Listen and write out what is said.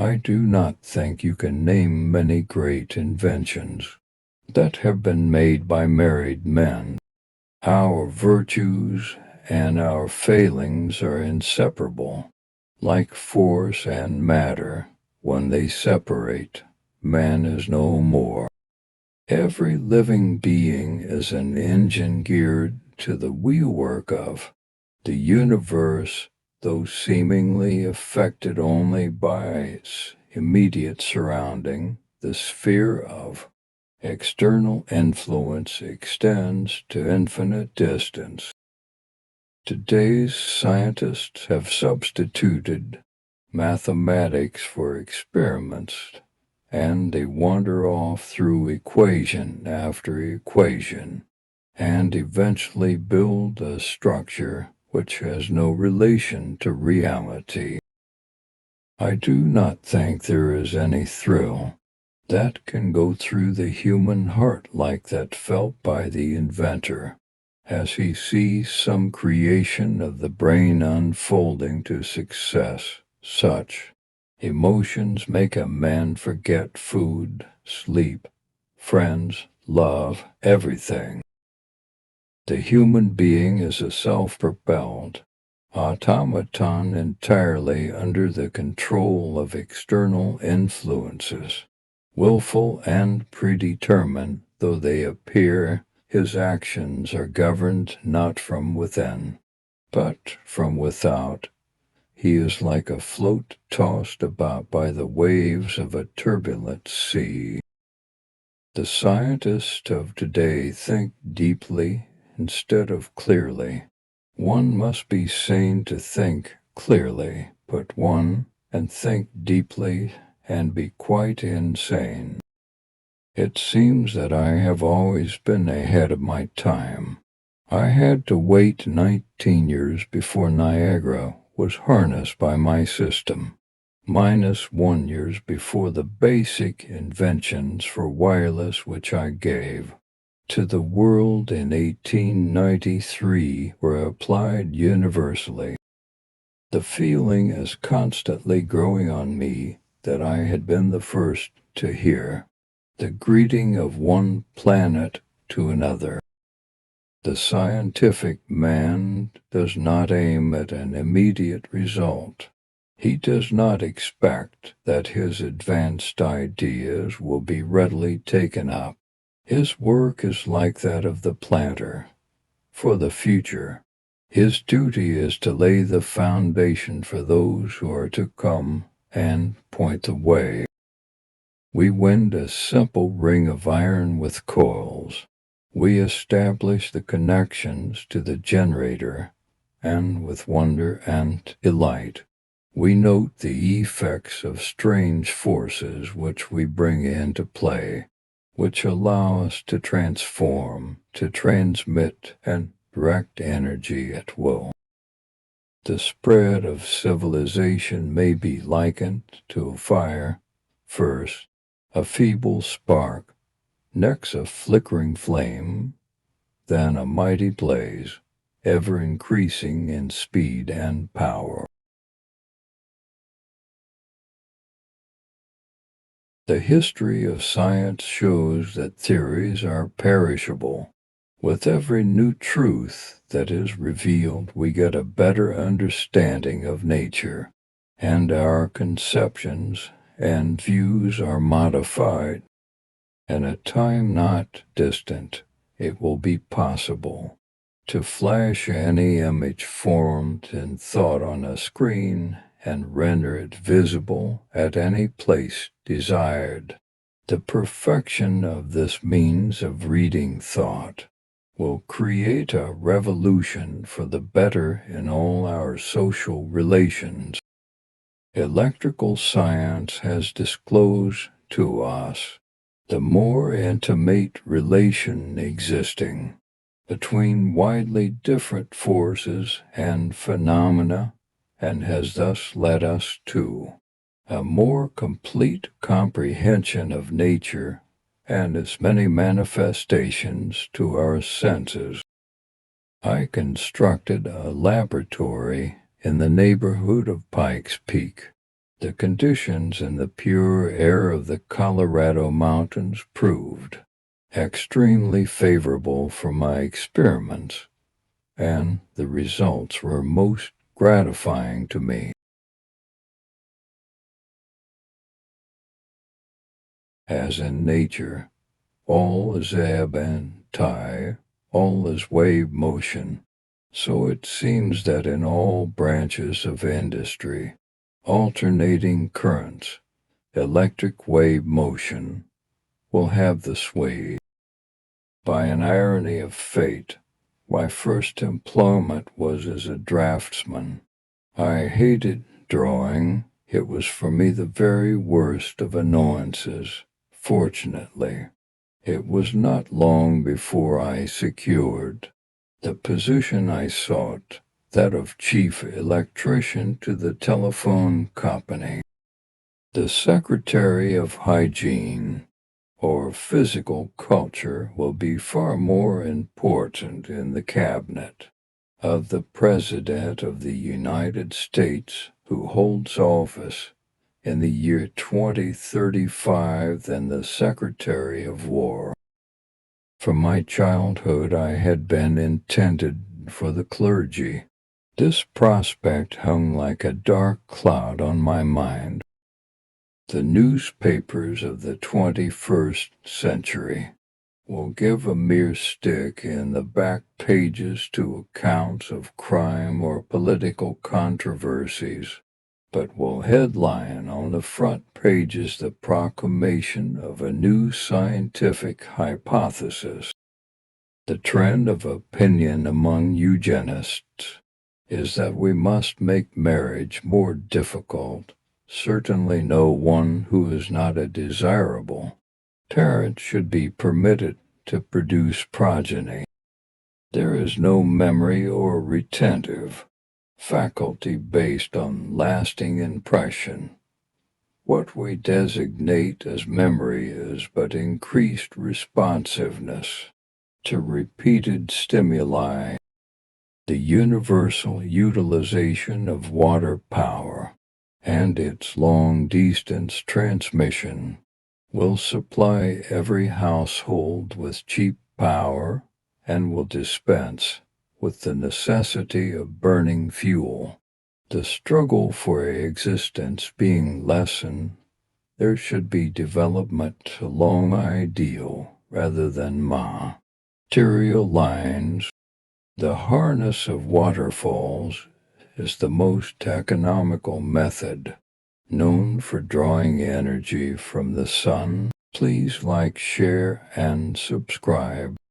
I do not think you can name many great inventions that have been made by married men. Our virtues and our failings are inseparable. Like force and matter, when they separate, man is no more. Every living being is an engine geared to the wheelwork of the universe, though seemingly affected only by its immediate surrounding. The sphere of external influence extends to infinite distance. Today's scientists have substituted mathematics for experiments, and they wander off through equation after equation, and eventually build a structure which has no relation to reality. I do not think there is any thrill that can go through the human heart like that felt by the inventor as he sees some creation of the brain unfolding to success. Such emotions make a man forget food, sleep, friends, love, everything. The human being is a self-propelled automaton entirely under the control of external influences. Willful and predetermined though they appear, his actions are governed not from within, but from without. He is like a float tossed about by the waves of a turbulent sea. The scientists of today think deeply instead of clearly. One must be sane to think clearly, but one and think deeply and be quite insane. It seems that I have always been ahead of my time. I had to wait 19 years before Niagara was harnessed by my system, minus 1 year before the basic inventions for wireless which I gave to the world in 1893 were applied universally. The feeling is constantly growing on me that I had been the first to hear the greeting of one planet to another. The scientific man does not aim at an immediate result. He does not expect that his advanced ideas will be readily taken up. His work is like that of the planter. For the future, his duty is to lay the foundation for those who are to come and point the way. We wind a simple ring of iron with coils. We establish the connections to the generator, and with wonder and delight, we note the effects of strange forces which we bring into play, which allow us to transform, to transmit, and direct energy at will. The spread of civilization may be likened to a fire. First, a feeble spark, next a flickering flame, then a mighty blaze, ever increasing in speed and power. The history of science shows that theories are perishable. With every new truth that is revealed, we get a better understanding of nature, and our conceptions and views are modified. In a time not distant, it will be possible to flash any image formed in thought on a screen and render it visible at any place desired. The perfection of this means of reading thought will create a revolution for the better in all our social relations. Electrical science has disclosed to us the more intimate relation existing between widely different forces and phenomena, and has thus led us to a more complete comprehension of nature and its many manifestations to our senses. I constructed a laboratory in the neighborhood of Pikes Peak, The conditions in the pure air of the Colorado mountains proved extremely favorable for my experiments, and the results were most gratifying to me. As in nature, all is ebb and tide, all is wave motion. So it seems that in all branches of industry, alternating currents, electric wave motion, will have the sway. By an irony of fate, my first employment was as a draftsman. I hated drawing. It was for me the very worst of annoyances. Fortunately, it was not long before I secured the position I sought, that of chief electrician to the telephone company. The secretary of hygiene or physical culture will be far more important in the cabinet of the President of the United States, who holds office in the year 2035, than the Secretary of War. From my childhood I had been intended for the clergy. This prospect hung like a dark cloud on my mind. The newspapers of the 21st century will give a mere stick in the back pages to accounts of crime or political controversies, but will headline on the front pages the proclamation of a new scientific hypothesis. The trend of opinion among eugenists is that we must make marriage more difficult. Certainly no one who is not a desirable parent should be permitted to produce progeny. There is no memory or retentive faculty based on lasting impression. What we designate as memory is but increased responsiveness to repeated stimuli. The universal utilization of water power and its long-distance transmission will supply every household with cheap power and will dispense with the necessity of burning fuel. The struggle for existence being lessened, there should be development along ideal rather than material lines. The harness of waterfalls is the most economical method known for drawing energy from the sun. Please like, share, and subscribe.